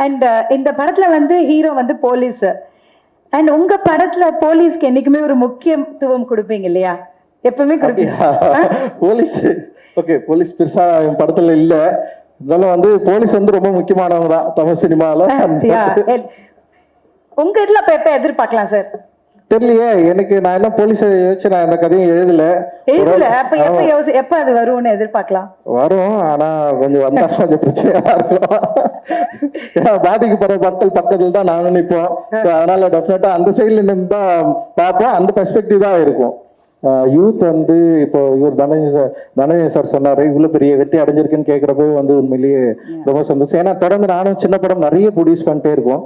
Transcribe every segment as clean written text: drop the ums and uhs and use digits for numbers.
And இந்த படத்துல வந்து ஹீரோ வந்து போலீஸ். அண்ட் உங்க படத்துல போலீஸ்க்கு என்னைக்குமே ஒரு முக்கியத்துவம் கொடுப்பீங்க இல்லையா? எப்பவுமே கொடுப்பீங்க. போலீஸ் ஓகே, போலீஸ் பெருசா என் படத்துல இல்ல. இருந்தாலும் வந்து போலீஸ் வந்து ரொம்ப முக்கியமானவங்க தான் தமிழ் சினிமால. உங்க இதுல அப்ப எப்ப எதிர்பார்க்கலாம் சார்? தெரியலையே எனக்கு. நான் என்ன போலீஸை யோசிச்சு நான் இந்த கதையும் எழுதல. அப்ப எப்ப அது வரும்னு எதிர்பார்க்கலாம்? வரும், ஆனா கொஞ்சம் வந்தா கொஞ்சம் பிரச்சனையா இருக்கும். ஏன்னா பாதிக்கப்படுற மக்கள் பக்கத்துல தான் நாங்க நிற்போம். அதனால டெஃபினட்டா அந்த சைட்ல நின்று தான் பார்ப்போம். அந்த பெர்ஸ்பெக்டிவ் தான் இருக்கும். யூத் வந்து இப்போ இவர் தனஞ்சய் சார் சொன்னாரு இவ்வளவு பெரிய வெற்றி அடைஞ்சிருக்குன்னு கேட்குறப்போ வந்து உண்மையிலேயே ரொம்ப சந்தோஷம். ஏன்னா தொடர்ந்து நானும் சின்ன படம் நிறைய ப்ரொடியூஸ் பண்ணிட்டே இருக்கோம்.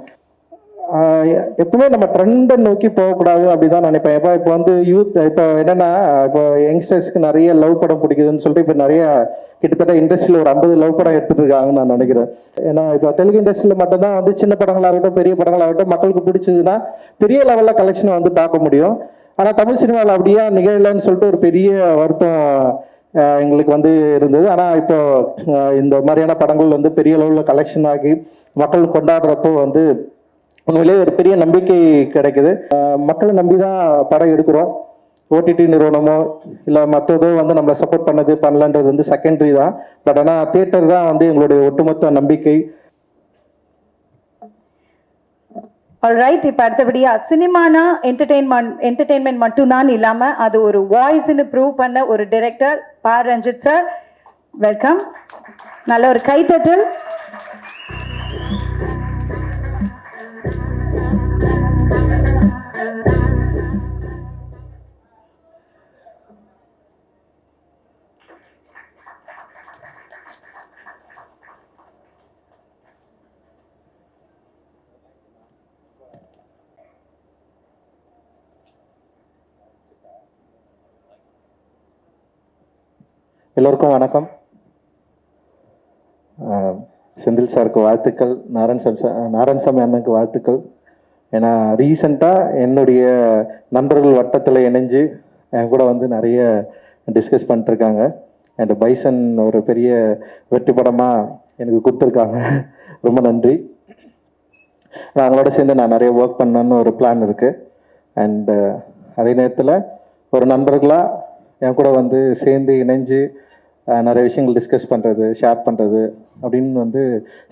எப்பவுமே நம்ம ட்ரெண்டை நோக்கி போகக்கூடாது அப்படிதான் நினைப்பேன். இப்போ வந்து யூத் இப்போ என்னன்னா இப்போ யங்ஸ்டர்ஸ்க்கு நிறைய லவ் படம் பிடிக்குதுன்னு சொல்லிட்டு இப்போ நிறைய கிட்டத்தட்ட இண்டஸ்ட்ரியில் ஒரு 50 லவ் படம் எடுத்துட்டு இருக்காங்கன்னு நான் நினைக்கிறேன். ஏன்னா இப்போ தெலுங்கு இண்டஸ்ட்ரியில் மட்டும்தான் வந்து சின்ன படங்களாகட்டும் பெரிய படங்களாகட்டும் மக்களுக்கு பிடிச்சதுன்னா பெரிய லெவலில் கலெக்ஷனை வந்து பார்க்க முடியும். ஆனால் தமிழ் சினிமாவில் அப்படியே நிகழலைன்னு சொல்லிட்டு ஒரு பெரிய வருத்தம் எங்களுக்கு வந்து இருந்தது. ஆனால் இப்போ இந்த மாதிரியான படங்கள் வந்து பெரிய லெவலில் கலெக்ஷன் ஆகி மக்கள் கொண்டாடுறப்போ வந்து உண்மையிலே ஒரு பெரிய நம்பிக்கை கிடைக்குது. மக்களை நம்பி தான் படம் எடுக்கிறோம். ஓடிடி நிறுவனமோ இல்லை மற்றதோ வந்து நம்மளை சப்போர்ட் பண்ணலன்றது வந்து செகண்டரி தான். பட் ஆனால் தியேட்டர் தான் வந்து எங்களுடைய ஒட்டுமொத்த நம்பிக்கை. ஆல்ரைட், இப்போ அடுத்தபடியா சினிமானா என்டர்டெயின்மெண்ட் மட்டும்தான் இல்லாமல் அது ஒரு வாய்ஸ்ன்னு ப்ரூவ் பண்ண ஒரு director Pa. Ranjith sir, welcome. நல்ல ஒரு கைத்தட்டல். எல்லோருக்கும் வணக்கம். செந்தில் சாருக்கு வாழ்த்துக்கள், நாராயணசாமி அண்ணனுக்கு வாழ்த்துக்கள். ஏன்னா ரீசண்டாக என்னுடைய நண்பர்கள் வட்டத்தில் இணைஞ்சு என் கூட வந்து நிறைய டிஸ்கஸ் பண்ணிட்டுருக்காங்க. அண்ட் பைசன் ஒரு பெரிய வெற்றி படமாக எனக்கு கொடுத்துருக்காங்க. ரொம்ப நன்றி. நான் அவங்களோட சேர்ந்து நான் நிறைய ஒர்க் பண்ணணுன்னு ஒரு பிளான் இருக்குது. அண்டு அதே நேரத்தில் ஒரு நண்பர்களாக என் கூட வந்து சேர்ந்து இணைஞ்சு நிறைய விஷயங்கள் டிஸ்கஸ் பண்ணுறது, ஷேர் பண்ணுறது அப்படின்னு வந்து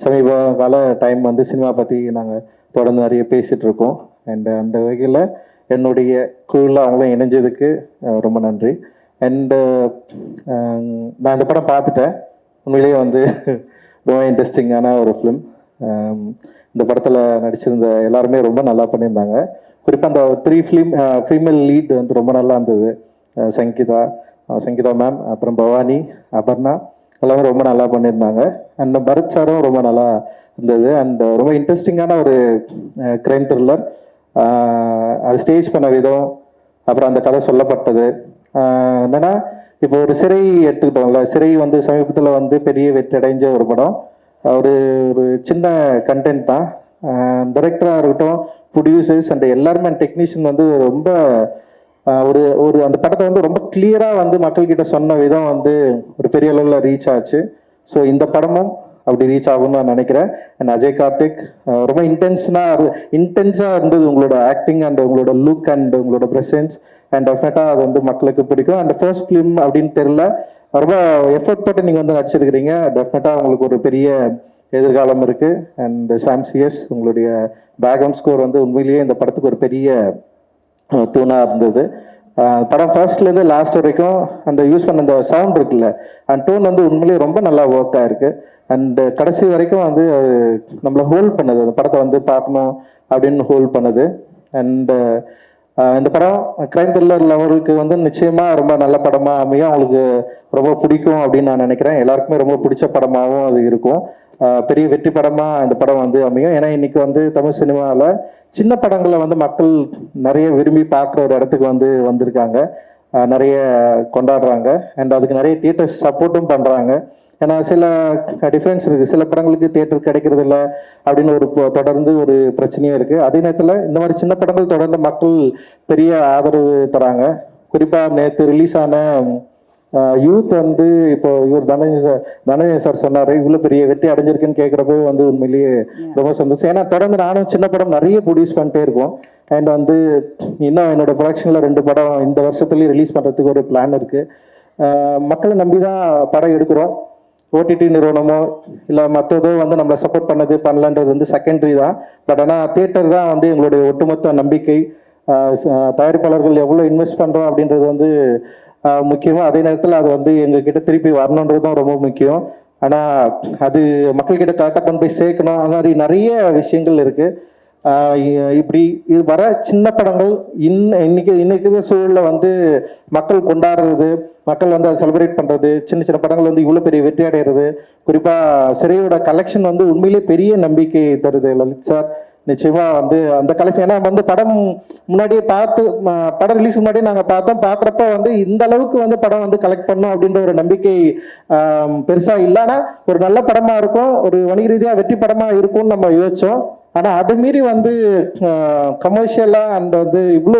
சமீப கால டைம் வந்து சினிமா பற்றி நாங்கள் தொடர்ந்து நிறைய பேசிகிட்ருக்கோம். அண்டு அந்த வகையில் என்னுடைய குழுவில் அவங்களும் இணைஞ்சதுக்கு ரொம்ப நன்றி. அண்டு நான் இந்த படம் பார்த்துட்டேன். உண்மையிலேயே வந்து ரொம்ப இன்ட்ரெஸ்டிங்கான ஒரு ஃபிலிம். இந்த படத்தில் நடிச்சிருந்த எல்லாருமே ரொம்ப நல்லா பண்ணியிருந்தாங்க. குறிப்பாக அந்த 3 ஃபீமேல் லீட் வந்து ரொம்ப நல்லா இருந்தது. சங்கீதா மேம், அப்புறம் பவானி, அபர்ணா எல்லாமே ரொம்ப நல்லா பண்ணியிருந்தாங்க. அண்ட் பரத் சாரும் ரொம்ப நல்லா இருந்தது. அண்ட் ரொம்ப இன்ட்ரெஸ்டிங்கான ஒரு க்ரைம் த்ரில்லர். அது ஸ்டேஜ் பண்ண விதம், அப்புறம் அந்த கதை சொல்லப்பட்டது என்னென்னா இப்போ ஒரு சிறை எடுத்துக்கிட்டோம்ல, சிறை வந்து சமீபத்தில் வந்து பெரிய வெற்றி அடைஞ்ச ஒரு படம். ஒரு சின்ன கண்டென்ட் தான். டைரக்டராக இருக்கட்டும், ப்ரொடியூசர்ஸ் அண்ட் எல்லாருமே டெக்னீஷியன் வந்து ரொம்ப ஒரு அந்த படத்தை வந்து ரொம்ப கிளியராக வந்து மக்கள்கிட்ட சொன்ன விதம் வந்து ஒரு பெரிய அளவில் ரீச் ஆச்சு. ஸோ இந்த படமும் அப்படி ரீச் ஆகும்னு நான் நினைக்கிறேன். அண்ட் அஜய் கார்த்திக் ரொம்ப இன்டென்ஸாக இருந்தது உங்களோட ஆக்டிங் அண்ட் உங்களோட லுக் அண்ட் உங்களோட ப்ரெசன்ஸ். அண்ட் டெஃபினட்டாக அது வந்து மக்களுக்கு பிடிக்கும். அண்ட் ஃபர்ஸ்ட் ஃபிலிம் அப்படின்னு தெரியல, ரொம்ப எஃபர்ட் போட்டு நீங்கள் வந்து நடிச்சிருக்கிறீங்க. டெஃபினட்டாக உங்களுக்கு ஒரு பெரிய எதிர்காலம் இருக்குது. அண்ட் சாம்சிஎஸ் உங்களுடைய பேக்ரவுண்ட் ஸ்கோர் வந்து உண்மையிலேயே இந்த படத்துக்கு ஒரு பெரிய தூணாக இருந்தது. படம் ஃபர்ஸ்ட்லேருந்து லாஸ்ட் வரைக்கும் அந்த யூஸ் பண்ண அந்த சவுண்ட் இருக்குல்ல, அந்த டோன் வந்து உண்மையிலேயே ரொம்ப நல்லா ஒர்க் ஆகிருக்கு. அண்டு கடைசி வரைக்கும் வந்து அது நம்மளை ஹோல்ட் பண்ணுது, அந்த படத்தை வந்து பார்க்கணும் அப்படின்னு ஹோல்ட் பண்ணுது. அண்டு இந்த படம் க்ரைம் த்ரில்லர் லெவலுக்கு வந்து நிச்சயமாக ரொம்ப நல்ல படமாக அமையும். அவங்களுக்கு ரொம்ப பிடிக்கும் அப்படின்னு நான் நினைக்கிறேன். எல்லாருக்குமே ரொம்ப பிடிச்ச படமாகவும் அது இருக்கும். பெரிய வெற்றி படமாக இந்த படம் வந்து அமையும். ஏன்னா இன்றைக்கி வந்து தமிழ் சினிமாவில் சின்ன படங்களை வந்து மக்கள் நிறைய விரும்பி பார்க்குற ஒரு இடத்துக்கு வந்து வந்திருக்காங்க, நிறைய கொண்டாடுறாங்க. அண்ட் அதுக்கு நிறைய தியேட்டர்ஸ் சப்போர்ட்டும் பண்ணுறாங்க. ஏன்னா சில டிஃப்ரென்ஸ் இருக்குது, சில படங்களுக்கு தியேட்டர் கிடைக்கிறது இல்லை அப்படின்னு தொடர்ந்து ஒரு பிரச்சனையும் இருக்குது. அதே நேரத்தில் இந்த மாதிரி சின்ன படங்கள் தொடர்ந்து மக்கள் பெரிய ஆதரவு தராங்க. குறிப்பாக நேற்று ரிலீஸ் ஆன யூத் வந்து இப்போ இவர் தனஞ்சய் சார் சொன்னார் இவ்வளோ பெரிய வெற்றி அடைஞ்சிருக்குன்னு கேட்குறப்போ வந்து உண்மையிலேயே ரொம்ப சந்தோஷம். ஏன்னா தொடர்ந்து நானும் சின்ன படம் நிறைய ப்ரொடியூஸ் பண்ணிட்டே இருக்கோம். அண்ட் வந்து இன்னும் என்னோட ப்ரொடக்ஷனில் 2 படம் இந்த வருஷத்துலேயே ரிலீஸ் பண்ணுறதுக்கு ஒரு பிளான் இருக்குது. மக்களை நம்பி தான் படம் எடுக்கிறோம். ஓடிடி நிறுவனமோ இல்லை மற்றதோ வந்து நம்மளை சப்போர்ட் பண்ணலன்றது வந்து செகண்டரி தான். பட் ஆனால் தியேட்டர் தான் வந்து எங்களுடைய ஒட்டுமொத்த நம்பிக்கை. தயாரிப்பாளர்கள் எவ்வளோ இன்வெஸ்ட் பண்ணுறோம் அப்படின்றது வந்து முக்கியமாக, அதே நேரத்தில் அது வந்து எங்ககிட்ட திருப்பி வரணுன்றது தான் ரொம்ப முக்கியம். ஆனால் அது மக்கள்கிட்ட கரெக்டாக கொண்டு போய் சேர்க்கணும். அது மாதிரி நிறைய விஷயங்கள் இருக்குது. இப்படி இது வர சின்ன படங்கள் இன்னைக்கு சூழலில் வந்து மக்கள் கொண்டாடுறது, மக்கள் வந்து அதை செலிப்ரேட் பண்ணுறது, சின்ன சின்ன படங்கள் வந்து இவ்வளோ பெரிய வெற்றி அடைகிறது, குறிப்பாக சிறையோட கலெக்ஷன் வந்து உண்மையிலே பெரிய நம்பிக்கை தருது. லலித் சார் நிச்சயமாக வந்து அந்த கலெக்ஷன், ஏன்னா வந்து படம் முன்னாடியே பார்த்து படம் ரிலீஸ் முன்னாடியே நாங்கள் பார்க்குறப்ப வந்து இந்த அளவுக்கு வந்து படம் வந்து கலெக்ட் பண்ணோம் அப்படின்ற ஒரு நம்பிக்கை பெருசாக இல்லைன்னா ஒரு நல்ல படமாக இருக்கும், ஒரு வணிக ரீதியாக வெற்றி படமாக இருக்கும்னு நம்ம யோசித்தோம். ஆனால் அது மீறி வந்து கமர்ஷியலாக அண்ட் வந்து இவ்வளோ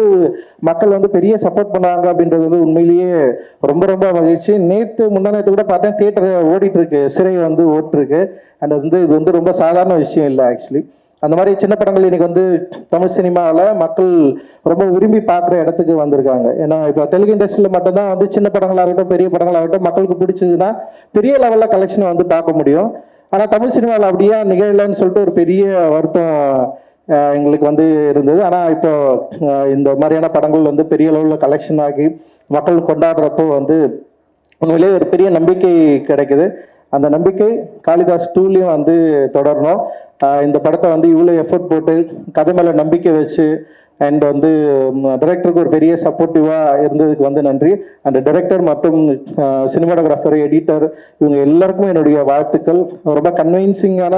மக்கள் வந்து பெரிய சப்போர்ட் பண்ணுவாங்க அப்படின்றது வந்து உண்மையிலேயே ரொம்ப ரொம்ப மகிழ்ச்சி. முந்தானேத்து கூட பார்த்தேன், தியேட்டர் ஓடிட்டுருக்கு, சிறை வந்து ஓட்டிருக்கு. அண்ட் வந்து இது வந்து ரொம்ப சாதாரண விஷயம் இல்லை ஆக்சுவலி. அந்த மாதிரி சின்ன படங்கள் இன்னைக்கு வந்து தமிழ் சினிமாவில் மக்கள் ரொம்ப விரும்பி பார்க்குற இடத்துக்கு வந்திருக்காங்க. ஏன்னா இப்போ தெலுங்கு இண்டஸ்ட்ரியில் மட்டும்தான் வந்து சின்ன படங்களாகட்டும் பெரிய படங்களாகட்டும் மக்களுக்கு பிடிச்சதுன்னா பெரிய லெவலில் கலெக்ஷனை வந்து பார்க்க முடியும். ஆனால் தமிழ் சினிமாவில் அப்படியே நிகழலைன்னு சொல்லிட்டு ஒரு பெரிய வருத்தம் எங்களுக்கு வந்து இருந்தது. ஆனால் இப்போ இந்த மாதிரியான படங்கள் வந்து பெரிய லெவலில் கலெக்ஷன் ஆகி மக்கள் கொண்டாடுறப்போ வந்து உண்மையிலேயே ஒரு பெரிய நம்பிக்கை கிடைக்குது. அந்த நம்பிக்கை காளிதாஸ் 2லையும் வந்து தொடரணும். இந்த படத்தை வந்து இவ்வளோ எஃபர்ட் போட்டு கதை மேலே நம்பிக்கை வச்சு அண்ட் வந்து டைரக்டருக்கு ஒரு பெரிய சப்போர்ட்டிவாக இருந்ததுக்கு வந்து நன்றி. அண்ட் டைரக்டர் மற்றும் சினிமாட்டோகிராஃபர், எடிட்டர் இவங்க எல்லாருக்கும் என்னுடைய வாழ்த்துக்கள். ரொம்ப கன்வின்சிங்கான,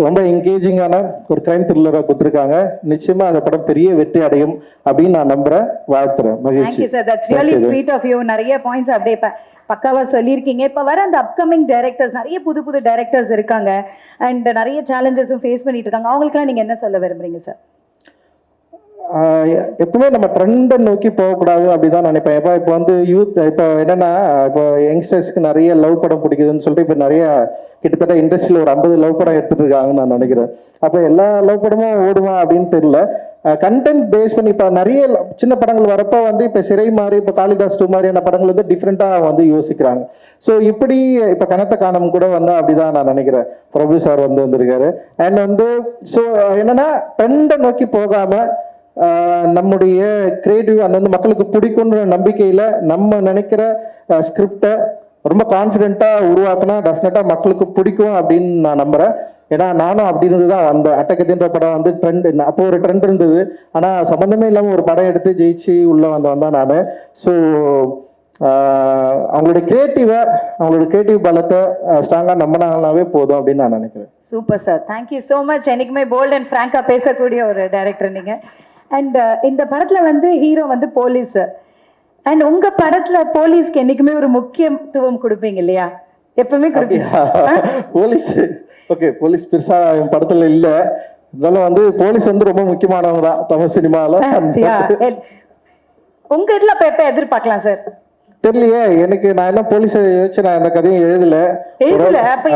ரொம்ப என்கேஜிங்கான ஒரு கிரைம் த்ரில்லராக கொடுத்துருக்காங்க. நிச்சயமாக அந்த படம் பெரிய வெற்றி அடையும் அப்படின்னு நான் நம்புகிறேன், வாழ்த்துறேன். மகிழ்ச்சி. Thank you sir, that's really sweet of you. நிறைய பாயிண்ட்ஸ் அப்படியே பக்காவா சொல்லியிருக்கீங்க. இப்போ வர அந்த அப்கமிங் டைரக்டர்ஸ், நிறைய புது டைரக்டர்ஸ் இருக்காங்க அண்ட் நிறைய சேலஞ்சஸும் ஃபேஸ் பண்ணிட்டு இருக்காங்க. அவங்களுக்குலாம் நீங்கள் என்ன சொல்ல விரும்புறீங்க சார்? எப்பவுமே நம்ம ட்ரெண்டை நோக்கி போகக்கூடாது அப்படிதான் நினைப்பேன். இப்போ வந்து யூத் இப்போ என்னன்னா, இப்போ யங்ஸ்டர்ஸ்க்கு நிறைய லவ் படம் பிடிக்குதுன்னு சொல்லிட்டு இப்போ நிறைய கிட்டத்தட்ட இண்டஸ்ட்ரியில் ஒரு 50 லவ் படம் எடுத்துட்டு இருக்காங்கன்னு நான் நினைக்கிறேன். அப்போ எல்லா லவ் படமும் ஓடுமா அப்படின்னு தெரியல. கண்டென்ட் பேஸ் பண்ணி இப்போ நிறைய சின்ன படங்கள் வரப்போ வந்து இப்போ சிறை மாதிரி, இப்போ காளிதாஸ் 2 மாதிரியான படங்கள் வந்து டிஃப்ரெண்ட்டாக வந்து யோசிக்கிறாங்க. ஸோ இப்படி இப்போ கனத்த காணம் கூட வந்து அப்படிதான் நான் நினைக்கிறேன். பிரபு சார் வந்து வந்திருக்காரு. அண்ட் வந்து ஸோ என்னன்னா ட்ரெண்டை நோக்கி போகாமல் நம்முடைய கிரியேட்டிவ் அண்ட் வந்து மக்களுக்கு பிடிக்குன்ற நம்பிக்கையில் நம்ம நினைக்கிற ஸ்கிரிப்டை ரொம்ப கான்ஃபிடென்ட்டாக உருவாக்குனா டெஃபினட்டாக மக்களுக்கு பிடிக்கும் அப்படின்னு நான் நம்புகிறேன். ஏன்னா நானும் அப்படி இருந்து தான் அந்த அட்டகத்தின்ற படம் வந்து ட்ரெண்ட், அப்போ ஒரு ட்ரெண்ட் இருந்தது. ஆனால் சம்மந்தமே இல்லாமல் ஒரு படம் எடுத்து ஜெயிச்சு உள்ளே வந்தவன் தான் நான். ஸோ அவங்களுடைய கிரியேட்டிவ் பலத்தை ஸ்ட்ராங்காக நம்பினாங்களாவே போதும் அப்படின்னு நான் நினைக்கிறேன். Super sir, thank you so much. என்னைக்குமே போல்ட் அண்ட் ஃப்ராங்காக பேசக்கூடிய ஒரு டைரக்டர் நீங்கள். அண்ட் இந்த படத்தில் வந்து ஹீரோ வந்து போலீஸ். அண்ட் உங்கள் படத்தில் போலீஸ்க்கு என்றைக்குமே ஒரு முக்கியத்துவம் கொடுப்பீங்க இல்லையா? எப்பவுமே கொடுப்பீங்க. போலீஸ் ஓகே, போலீஸ் பெருசாக என் படத்தில் இல்லை, இருந்தாலும் வந்து போலீஸ் வந்து ரொம்ப முக்கியமானவங்க தான் தமிழ் சினிமாவில். உங்கள் இதில் இப்போ எப்போ எதிர்பார்க்கலாம் சார்? தெரியலையே எனக்கு. நான் என்ன போலீஸை யோசிச்சு நான் இந்த கதையை எழுதல. அப்ப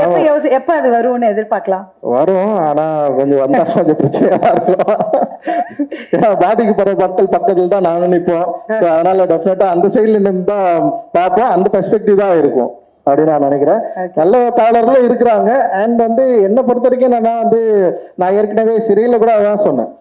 எப்ப அது வரும்னு எதிர்பார்க்கலாம்? வரும், ஆனா கொஞ்சம் வந்தா கொஞ்சம் பிரச்சனையா இருக்கும். ஏன்னா பாதிக்கப்படுற மக்கள் பக்கத்துல தான் நாங்க நிற்போம். அதனால டெஃபினட்டா அந்த சைட்ல இருந்து தான் பார்ப்போம். அந்த பெர்ஸ்பெக்டிவ் தான் இருக்கும் அப்படின்னு நான் நினைக்கிறேன். நல்ல காலர்களும் இருக்கிறாங்க. அண்ட் வந்து என்னை பொறுத்த வரைக்கும் என்னன்னா வந்து நான் ஏற்கனவே சிறையில் கூட அதான் சொன்னேன்.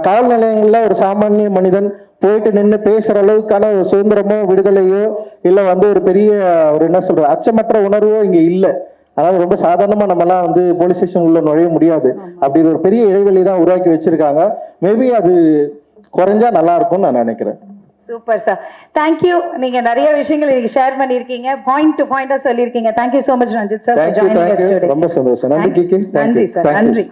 காவல் நிலையங்களில் ஒரு சாமானிய மனிதன் போயிட்டு நின்று பேசுகிற அளவுக்கான ஒரு சுதந்திரமோ விடுதலையோ இல்லை வந்து ஒரு பெரிய ஒரு என்ன சொல்கிற அச்சமற்ற உணர்வோ இங்கே இல்லை. அதாவது ரொம்ப சாதாரணமாக நம்மலாம் வந்து போலீஸ் ஸ்டேஷன் உள்ள நுழைய முடியாது. அப்படி ஒரு பெரிய இடைவெளி தான் உருவாக்கி வச்சுருக்காங்க. மேபி அது குறைஞ்சா நல்லா இருக்கும்னு நான் நினைக்கிறேன். Super sir, thank you. நீங்கள் நிறைய விஷயங்கள் இன்னைக்கு ஷேர் பண்ணியிருக்கீங்க, பாயிண்ட் டு பாயிண்டாக சொல்லியிருக்கீங்க. Thank you so much Ranjith sir. ரொம்ப சந்தோஷம். நன்றி. நன்றி சார், நன்றி.